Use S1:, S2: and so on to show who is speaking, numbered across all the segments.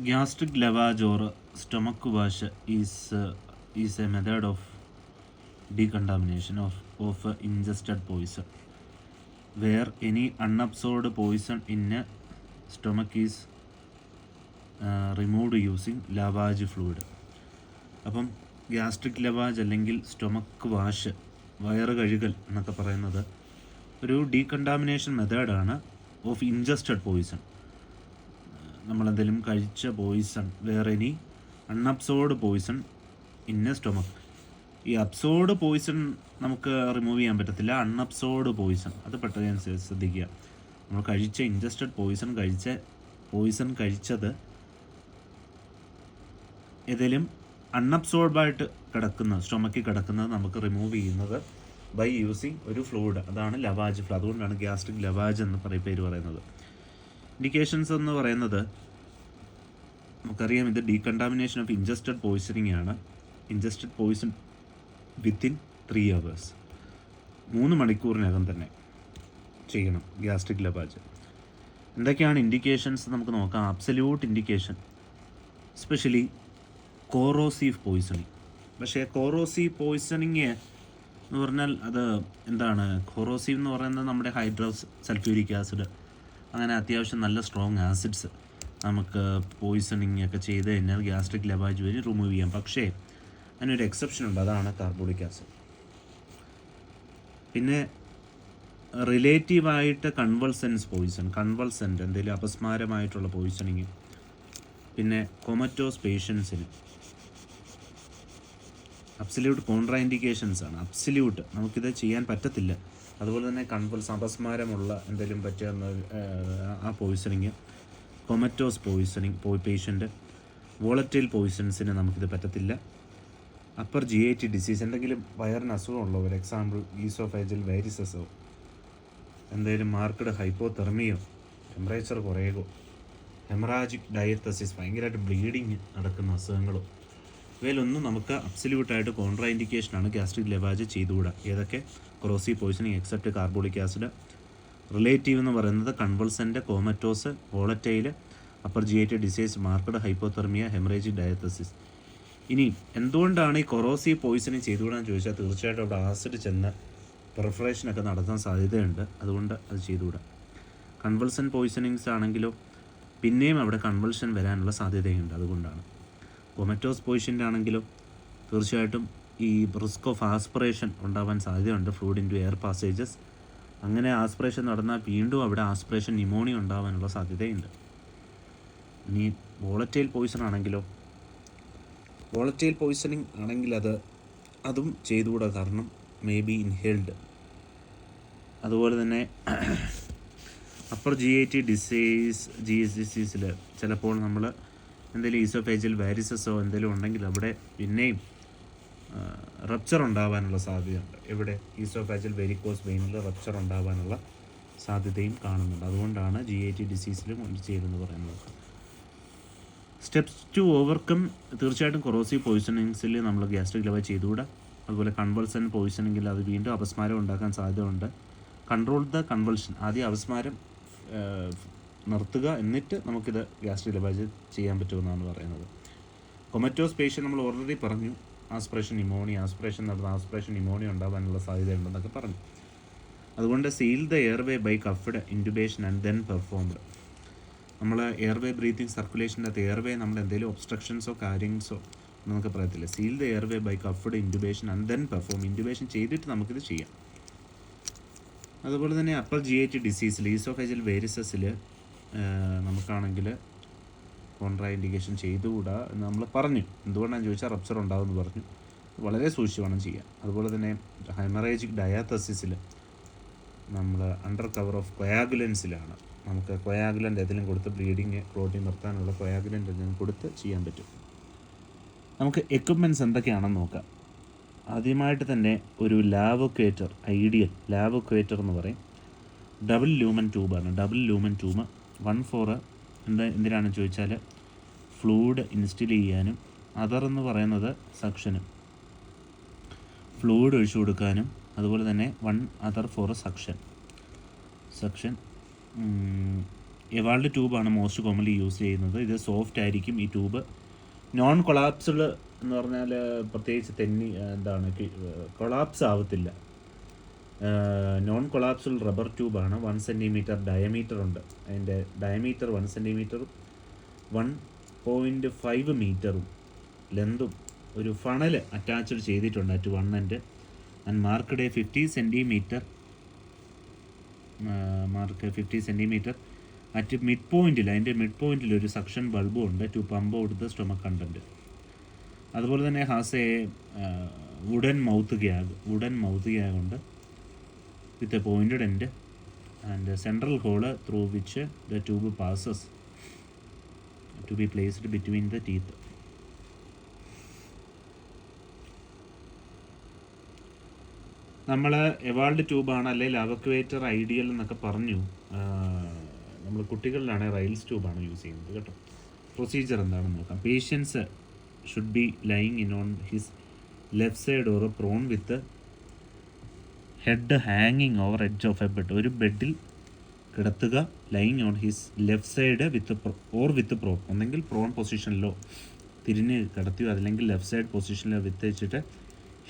S1: Gastric lavage or stomach wash is a method of decontamination of ingested poison, where any unabsorbed poison in a stomach is removed using lavage fluid. അപ്പം gastric ലവാജ് അല്ലെങ്കിൽ stomach wash, വയറ് കഴുകൽ എന്നൊക്കെ പറയുന്നത് ഒരു decontamination മെത്തേഡാണ് of ingested Poisson. നമ്മളെന്തെങ്കിലും കഴിച്ച Poisson, വേറെ ഇനി അൺഅബ്സോർഡ് പോയിസൺ ഇൻ എ സ്റ്റൊമക്ക്. ഈ അബ്സോർഡ് പോയിസൺ നമുക്ക് റിമൂവ് ചെയ്യാൻ പറ്റത്തില്ല. അൺഅബ്സോർഡ് പോയിസൺ അത് പെട്ടെന്ന് ശ്രദ്ധിക്കുക. നമ്മൾ കഴിച്ച ഇൻജസ്റ്റഡ് പോയിസൺ കഴിച്ചത് ഏതെങ്കിലും അൺഅബ്സോർബായിട്ട് കിടക്കുന്ന സ്റ്റൊമക്കിൽ കിടക്കുന്നത് നമുക്ക് റിമൂവ് ചെയ്യുന്നത് ബൈ യൂസിങ് ഒരു ഫ്ലൂയിഡ്, അതാണ് ലവാജ് ഫ്ലൂ. അതുകൊണ്ടാണ് ഗ്യാസ്ട്രിക് ലവാജ് എന്ന് പേര് പറയുന്നത്. ഇൻഡിക്കേഷൻസ് എന്ന് പറയുന്നത് നമുക്കറിയാം, ഇത് ഡീകണ്ടാമിനേഷൻ ഓഫ് ഇൻജസ്റ്റഡ് പോയിസണിങ് ആണ്. ഇൻജസ്റ്റഡ് പോയിസൺ വിത്തിൻ 3 hours, 3 മണിക്കൂറിനകം തന്നെ ചെയ്യണം ഗ്യാസ്ട്രിക് ലവാജ്. എന്തൊക്കെയാണ് ഇൻഡിക്കേഷൻസ് നമുക്ക് നോക്കാം. Absolute indication, especially corrosive poisoning. പക്ഷേ കോറോസീവ് പോയിസണിങ് എന്ന് പറഞ്ഞാൽ അത് എന്താണ്? കോറോസീവ് എന്ന് പറയുന്നത് നമ്മുടെ ഹൈഡ്രോക്സ് സൾഫ്യൂരിക് ആസിഡ്, അങ്ങനെ അത്യാവശ്യം നല്ല സ്ട്രോങ് ആസിഡ്സ് നമുക്ക് പോയിസണിങ് ഒക്കെ ചെയ്ത് കഴിഞ്ഞാൽ ഗ്യാസ്ട്രിക് ലവാജ് വഴി റിമൂവ് ചെയ്യാം. പക്ഷേ അതിനൊരു എക്സെപ്ഷൻ ഉണ്ട്, അതാണ് കാർബോളിക് ആസിഡ്. പിന്നെ റിലേറ്റീവായിട്ട് കൺവൾസൻസ് പോയിസൺ, എന്തെങ്കിലും അപസ്മാരമായിട്ടുള്ള പോയിസണിങ്. പിന്നെ കൊമറ്റോസ് പേഷ്യൻസിന് അബ്സല്യൂട്ട് കോൺട്രാ ഇൻഡിക്കേഷൻസ് ആണ്. അബ്സല്യൂട്ട് നമുക്കിത് ചെയ്യാൻ പറ്റത്തില്ല. അതുപോലെ തന്നെ അപസ്മാരമുള്ള എന്തെങ്കിലും പറ്റിയ ആ പോയിസണിങ്, കൊമറ്റോസ് പേഷ്യൻ്റ്, വോളറ്റൈൽ പോയിസൺസിന് നമുക്കിത് പറ്റത്തില്ല. അപ്പർ GIT ഡിസീസ്, എന്തെങ്കിലും വയറിന് അസുഖമുള്ളവർ, എക്സാമ്പിൾ ഈസോഫേജൽ വൈറസസോ, എന്തെങ്കിലും മാർക്കഡ് ഹൈപ്പോതെർമിയോ, ടെമ്പറേച്ചർ കുറയുകയോ, ഹെമറാജിക് ഡയത്തസിസ്, ഭയങ്കരമായിട്ട് ബ്ലീഡിങ് നടക്കുന്ന അസുഖങ്ങളോ, ഇവയിലൊന്നും നമുക്ക് അബ്സല്യൂട്ടായിട്ട് കോൺട്രാ ഇൻഡിക്കേഷനാണ് ഗ്യാസ്ട്രിക് ലവാജ് ചെയ്തുകൂടാ. ഏതൊക്കെ? Corrosive poisoning except carbolic acid. Relative എന്ന് പറയുന്നത് convulsant, comatose, volatile, upper GIT disease, marked hypothermia, haemorrhagic diathesis. ഇനി എന്തുകൊണ്ടാണ് ഈ കൊറോസീവ് പോയിസണിങ് ചെയ്തുകൂടാന്ന് ചോദിച്ചാൽ തീർച്ചയായിട്ടും അവിടെ ആസിഡ് ചെന്ന് പെർഫറേഷനൊക്കെ നടത്താൻ സാധ്യതയുണ്ട്. അതുകൊണ്ട് അത് ചെയ്തുകൂടാ. കൺവൾസൻ പോയിസണിങ്സ് ആണെങ്കിലോ പിന്നെയും അവിടെ കൺവൾഷൻ വരാനുള്ള സാധ്യതയുണ്ട്. അതുകൊണ്ടാണ്. കൊമറ്റോസ് പോയിസൻ്റെ ആണെങ്കിലും തീർച്ചയായിട്ടും ഈ റിസ്ക് ഓഫ് ആസ്പിറേഷൻ ഉണ്ടാവാൻ സാധ്യതയുണ്ട്, fluid into air passages. അങ്ങനെ ആസ്പിറേഷൻ നടന്നാൽ വീണ്ടും അവിടെ ആസ്പിറേഷൻ ന്യൂമോണിയ ഉണ്ടാവാനുള്ള സാധ്യതയുണ്ട്. ഇനി വോളറ്റൈൽ പോയിസൺ ആണെങ്കിലോ, വോളറ്റൈൽ പോയിസണിങ് ആണെങ്കിൽ അതും ചെയ്തുകൂടാ, കാരണം മേ ബി ഇൻഹേൽഡ്. അതുപോലെ തന്നെ അപ്പർ GIT ഡിസീസിൽ ചിലപ്പോൾ നമ്മൾ എന്തെങ്കിലും ഈസോഫേജൽ വാരിസസോ എന്തെങ്കിലും ഉണ്ടെങ്കിൽ അവിടെ പിന്നെയും റപ്ചർ ഉണ്ടാവാനുള്ള സാധ്യതയുണ്ട്. ഇവിടെ ഈസോഫേജൽ വെരിക്കോസ് വെയിനിൽ റപ്ചർ ഉണ്ടാവാനുള്ള സാധ്യതയും കാണുന്നുണ്ട്. അതുകൊണ്ടാണ് GIT ഡിസീസിലും ചെയ്തെന്ന് പറയുന്നത്. സ്റ്റെപ്സ് ടു ഓവർകം, തീർച്ചയായിട്ടും കൊറോസീവ് പോയിസണിങ്സിൽ നമ്മൾ ഗ്യാസ്ട്രിക് ലവാജ് ചെയ്തുകൂടാ. അതുപോലെ കൺവൾസൻ പോയിസണിങ്ങിൽ അത് വീണ്ടും അപസ്മാരം ഉണ്ടാക്കാൻ സാധ്യതയുണ്ട്. കൺട്രോൾ ദ കൺവൾഷൻ, ആദ്യം അപസ്മാരം നിർത്തുക, എന്നിട്ട് നമുക്കിത് ഗ്യാസ്ട്രിക് ലവാജ് ചെയ്യാൻ പറ്റുമെന്നാണ് പറയുന്നത്. കൊമറ്റോസ് പേഷ്യൻ്റ് നമ്മൾ ഓൾറെഡി പറഞ്ഞു, ആസ്പിറേഷൻ ന്യൂമോണിയ ഉണ്ടാകാനുള്ള സാധ്യതയുണ്ടെന്നൊക്കെ പറഞ്ഞു. അതുകൊണ്ട് seal the airway by cuffed intubation and then performed. നമ്മൾ എയർവേ ബ്രീത്തിങ് സർക്കുലേഷൻ്റെ അകത്ത് എയർവേ നമ്മൾ എന്തെങ്കിലും ഒബ്സ്ട്രക്ഷൻസോ കാര്യങ്ങളോ നമുക്ക് പറയത്തില്ല. Seal the airway by cuffed intubation and then perform. Intubation ചെയ്തിട്ട് നമുക്കിത് ചെയ്യാം. അതുപോലെ തന്നെ അപ്പർ GIT ഡിസീസിൽ, ഈസോഫേജൽ വേരിസസിൽ നമുക്കാണെങ്കിൽ കോൺട്രാ ഇൻഡിക്കേഷൻ ചെയ്തുകൂടാ എന്ന് നമ്മൾ പറഞ്ഞു. എന്തുകൊണ്ടാണെന്ന് ചോദിച്ചാൽ റപ്ചർ ഉണ്ടാകുമെന്ന് പറഞ്ഞു. വളരെ സൂക്ഷിച്ച് വേണം ചെയ്യാൻ. അതുപോലെ തന്നെ ഹെമറേജിക് ഡയാത്തസിസിൽ നമ്മൾ അണ്ടർ കവർ ഓഫ് കൊയാഗുലൻസിലാണ്. നമുക്ക് കൊയാഗുലൻ്റ് ഏതെങ്കിലും കൊടുത്ത് ബ്ലീഡിങ് ക്ലോട്ടിങ് നിർത്താനുള്ള കൊയാഗുലൻ്റ് എന്തെങ്കിലും കൊടുത്ത് ചെയ്യാൻ പറ്റും. നമുക്ക് എക്യുപ്മെൻറ്റ്സ് എന്തൊക്കെയാണെന്ന് നോക്കാം. ആദ്യമായിട്ട് തന്നെ ഒരു ലാവോക്വേറ്റർ, ഐഡിയൽ ലാവോക്വേറ്റർ എന്ന് പറയും. ഡബിൾ ലൂമൻ ട്യൂബാണ്. ഡബിൾ ലൂമൻ ട്യൂബ് 1/4 എന്തിനാണെന്ന് ചോദിച്ചാൽ ഫ്ലൂയിഡ് ഇൻസ്റ്റിൽ ചെയ്യാനും, അതർ എന്ന് പറയുന്നത് സക്ഷനും, ഫ്ലൂയിഡ് ഒഴിച്ചു കൊടുക്കാനും. അതുപോലെ തന്നെ 1 other for സക്ഷൻ എവാൾഡ് ട്യൂബാണ് മോസ്റ്റ് കോമൺലി യൂസ് ചെയ്യുന്നത്. ഇത് സോഫ്റ്റ് ആയിരിക്കും ഈ ട്യൂബ്. നോൺ കൊളാപ്സിബിൾ എന്ന് പറഞ്ഞാൽ പ്രത്യേകിച്ച് കൊളാപ്സ് ആവത്തില്ല. നോൺ കൊളാപ്സിബിൾ റബ്ബർ ട്യൂബാണ്. 1 സെൻറ്റിമീറ്റർ ഡയമീറ്റർ ഉണ്ട്. അതിൻ്റെ ഡയമീറ്റർ 1 സെൻറ്റിമീറ്ററും 1.5 മീറ്ററും ലെന്തും ഒരു ഫണൽ അറ്റാച്ച്ഡ് ചെയ്തിട്ടുണ്ട് at one end and marked 50 centimetre at mid പോയിൻറ്റിൽ, അതിൻ്റെ മിഡ് പോയിൻറ്റിൽ ഒരു സക്ഷൻ ബൾബും ഉണ്ട് to pump out the stomach content. അതുപോലെ തന്നെ has a wooden mouth gag ഉണ്ട് with a pointed end and central hole through which the tube passes to be placed between the teeth. നമ്മൾ എവാൾഡ് ട്യൂബാണ് അല്ലെങ്കിൽ അവക്വേറ്റർ ideal എന്നൊക്കെ പറഞ്ഞു. നമ്മൾ കുട്ടികളിലാണ് റൈൽസ് ട്യൂബാണ് യൂസ് ചെയ്യുന്നത് കേട്ടോ. പ്രൊസീജിയർ എന്താണെന്ന് നോക്കാം. Patients should be lying in on his left side or prone with head ഹാങ്ങിങ് over edge of a bed. ഒരു ബെഡിൽ കിടത്തുക, lying on his left side with prone, ഒന്നെങ്കിൽ പ്രോൺ പൊസിഷനിലോ തിരിഞ്ഞ് കിടത്തിയോ അതല്ലെങ്കിൽ ലെഫ്റ്റ് സൈഡ് പൊസിഷനിലോ വെച്ചിട്ട്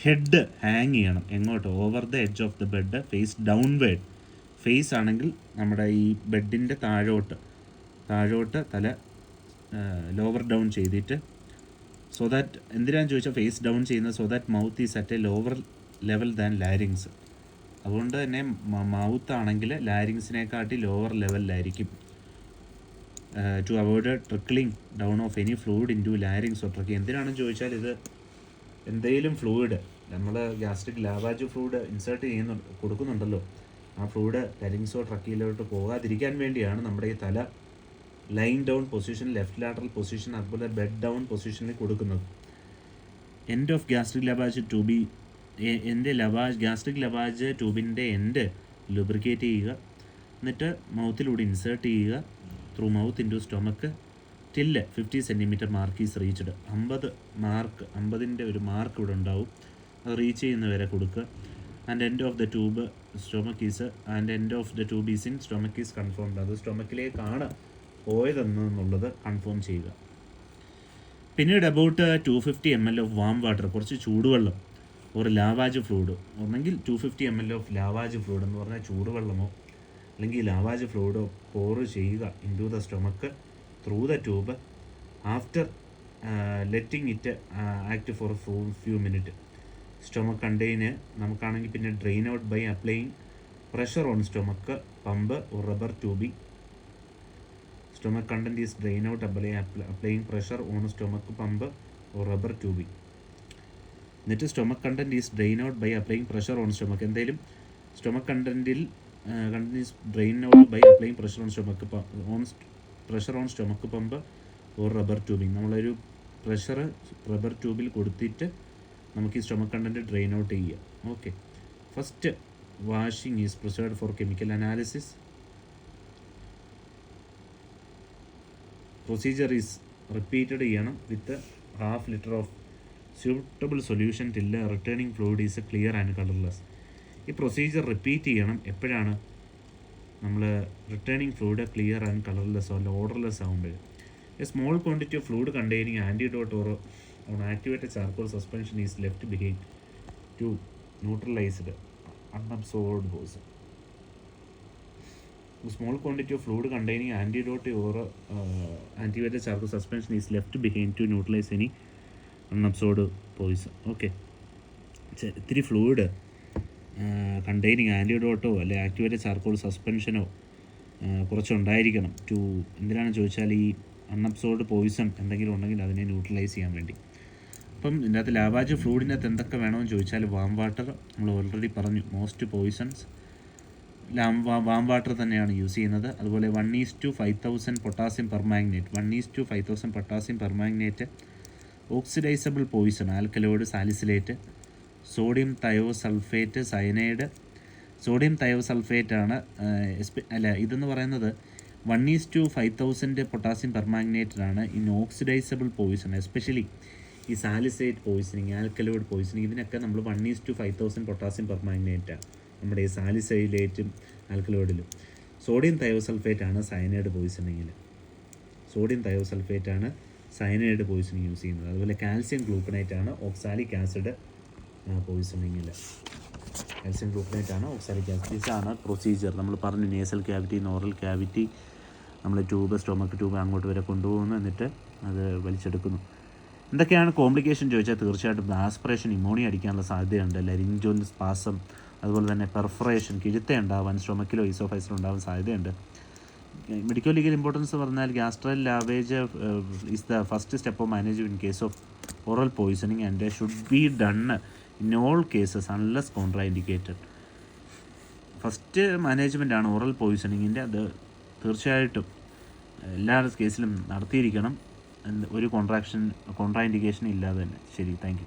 S1: ഹെഡ് ഹാങ് ചെയ്യണം. എങ്ങോട്ട്? Over the edge of the bed, face downward. Face ആണെങ്കിൽ നമ്മുടെ ഈ ബെഡിൻ്റെ താഴോട്ട് തല ലോവർ ഡൗൺ ചെയ്തിട്ട്, സോ ദാറ്റ് എന്തിനാന്ന് ചോദിച്ചാൽ ഫേസ് ഡൗൺ ചെയ്യുന്നത് so that mouth is at a lower level than larynx. അതുകൊണ്ട് തന്നെ മൗത്ത് ആണെങ്കിൽ ലാരിങ്സിനെക്കാട്ടി ലോവർ ലെവലിലായിരിക്കും. To avoid trickling down of any fluid into larynx or trachea. എന്തിനാണെന്ന് ചോദിച്ചാൽ ഇത് എന്തെങ്കിലും ഫ്ലൂയിഡ് നമ്മൾ ഗ്യാസ്ട്രിക് ലാവാജ് ഫ്ലൂയിഡ് ഇൻസേർട്ട് കൊടുക്കുന്നുണ്ടല്ലോ, ആ ഫ്ലൂയിഡ് ലാരിങ്സോ ട്രക്കിയിലോട്ട് പോകാതിരിക്കാൻ വേണ്ടിയാണ് നമ്മുടെ ഈ തല ലൈൻ ഡൗൺ പൊസിഷൻ, ലെഫ്റ്റ് ലാറ്ററൽ പൊസിഷൻ, അതുപോലെ ബെഡ് ഡൗൺ പൊസിഷനിൽ കൊടുക്കുന്നത്. എൻഡ് ഓഫ് ഗ്യാസ്ട്രിക് ലവാജ് ട്യൂബി ഗ്യാസ്ട്രിക് ലവാജ് ട്യൂബിൻ്റെ എൻഡ് ലുബ്രിക്കേറ്റ് ചെയ്യുക, എന്നിട്ട് മൗത്തിലൂടെ ഇൻസേർട്ട് ചെയ്യുക through mouth into stomach till 50 centimetre mark is reached. 50ൻ്റെ ഒരു മാർക്ക് ഇവിടെ ഉണ്ടാവും, അത് റീച്ച് ചെയ്യുന്നവരെ കൊടുക്കുക. And end of the tube is in stomach is confirmed. അത് സ്റ്റൊമക്കിലേക്കാണ് പോയതെന്നുള്ളത് കൺഫേം ചെയ്യുക. പിന്നീട് about 250 ml of warm water, കുറച്ച് ചൂടുവെള്ളം, ഒരു ലാവാജ് ഫ്ലൂയിഡ്, ഒന്നെങ്കിൽ 250 ml ഓഫ് ലാവാജ് ഫ്ലൂയിഡ് എന്ന് പറഞ്ഞാൽ ചൂടുവെള്ളമോ അല്ലെങ്കിൽ ലാവാജ് ഫ്ലൂയിഡോ പോറ് ചെയ്യുക into the stomach through the tube after letting it act for few minute. Stomach contain നമുക്കാണെങ്കിൽ പിന്നെ drain out by applying pressure on stomach pump or rubber tubing. Stomach content is drain out applying pressure on stomach pump or rubber tubing. എന്നിട്ട് stomach content is drain out by applying pressure on stomach. എന്തായാലും stomach content is drain out by applying pressure on stomach pump or rubber tubing. നമ്മളൊരു pressure rubber ട്യൂബിൽ കൊടുത്തിട്ട് നമുക്ക് ഈ stomach content drain out ചെയ്യുക. Okay. First washing is preserved for chemical analysis. Procedure is repeated ചെയ്യണം with ½ litre of suitable solution till returning fluid is clear and colourless. ഈ procedure repeat ചെയ്യണം. എപ്പോഴാണ്? നമ്മൾ returning fluid clear and colourless അല്ല odourless ആകുമ്പോൾ. A small quantity of fluid containing antidote or on activated charcoal suspension is left behind to neutralised unabsorbed poison. Small quantity of fluid containing antidote or activated charcoal suspension is left behind to neutralize any unabsorbed poison. Okay. ഇത്തിരി fluid containing ആൻറ്റിഡോട്ടോ അല്ലെ activated charcoal സസ്പെൻഷനോ കുറച്ചുണ്ടായിരിക്കണം. എന്തിനാണെന്ന് ചോദിച്ചാൽ ഈ unabsorbed Poisson എന്തെങ്കിലും ഉണ്ടെങ്കിൽ അതിനെ neutralise ചെയ്യാൻ വേണ്ടി. അപ്പം ഇതിൻ്റെ അകത്ത് ലാവാജ് ഫ്ലൂയിഡിനകത്ത് എന്തൊക്കെ വേണമെന്ന് ചോദിച്ചാൽ വാം വാട്ടർ നമ്മൾ ഓൾറെഡി പറഞ്ഞു. മോസ്റ്റ് പോയിസൺസ് വാം വാട്ടർ തന്നെയാണ് യൂസ് ചെയ്യുന്നത്. അതുപോലെ 1:5000 potassium permanganate, 1:5000 potassium permanganate, oxidisable poison alkaloid salicylate, sodium thiosulphate cyanide. Sodium thiosulphate ആണ് ഇതെന്ന് പറയുന്നത് 1:5000 പൊട്ടാസ്യം പെർമാംഗനേറ്റിലാണ് ഇൻ ഓക്സിഡൈസബിൾ പോയിസൺ, എസ്പെഷ്യലി ഈ സാലിസൈറ്റ് പോയിസണിങ്, ആൽക്കലോയിഡ് പോയിസണിങ്, ഇതിനൊക്കെ നമ്മൾ 1:5000 പൊട്ടാസ്യം പെർമാംഗനേറ്റാണ് നമ്മുടെ ഈ സാലിസൈലേറ്റും ആൽക്കലോയിഡിലും. സോഡിയം തയോസൾഫേറ്റ് ആണ് സയനൈഡ് പോയിസണിങ്ങിൽ. സോഡിയം തയോസൾഫേറ്റ് ആണ് സയനൈഡ് പോയിസണിങ് യൂസ് ചെയ്യുന്നത്. അതുപോലെ കാൽസ്യം ഗ്ലൂക്കനേറ്റ് ആണ് ഓക്സാലിക് ആസിഡ് പോയിസണിങ്ങിൽ. കാൽസ്യം ഗ്ലൂക്കനേറ്റ് ആണ് ഓക്സാലിക് ആസിഡ്. ഇതാണ് പ്രൊസീജിയർ. നമ്മൾ പറഞ്ഞു നേസൽ ക്യാവിറ്റി, നോറൽ ക്യാവിറ്റി, നമ്മൾ ട്യൂബ്, സ്റ്റൊമക്ക് ട്യൂബ് അങ്ങോട്ട് വരെ കൊണ്ടുപോകുന്നു, എന്നിട്ട് അത് വലിച്ചെടുക്കുന്നു. എന്തൊക്കെയാണ് കോംപ്ലിക്കേഷൻ ചോദിച്ചാൽ തീർച്ചയായിട്ടും ആസ്പിറേഷൻ, ന്യൂമോണിയ അടിക്കാനുള്ള സാധ്യതയുണ്ട്. ലരിഞ്ചോൻ സ്പാസം, അതുപോലെ തന്നെ പെർഫറേഷൻ, കിഴുത്ത ഉണ്ടാവാൻ സ്റ്റൊമക്കിലോ ഈസോഫൈസിലോ ഉണ്ടാവാൻ സാധ്യതയുണ്ട്. മെഡിക്കൽ ലീഗൽ ഇമ്പോർട്ടൻസ് പറഞ്ഞാൽ gastral lavage is the first step of manage in case of oral poisoning and should be done in all cases unless contraindicated. First management ആണ് oral പോയിസണിങ്ങിൻ്റെ. അത് തീർച്ചയായിട്ടും എല്ലാ കേസിലും നടത്തിയിരിക്കണം, ഒരു കോൺട്രാ ഇൻഡിക്കേഷൻ ഇല്ലാതെ തന്നെ. ശരി, താങ്ക് യു.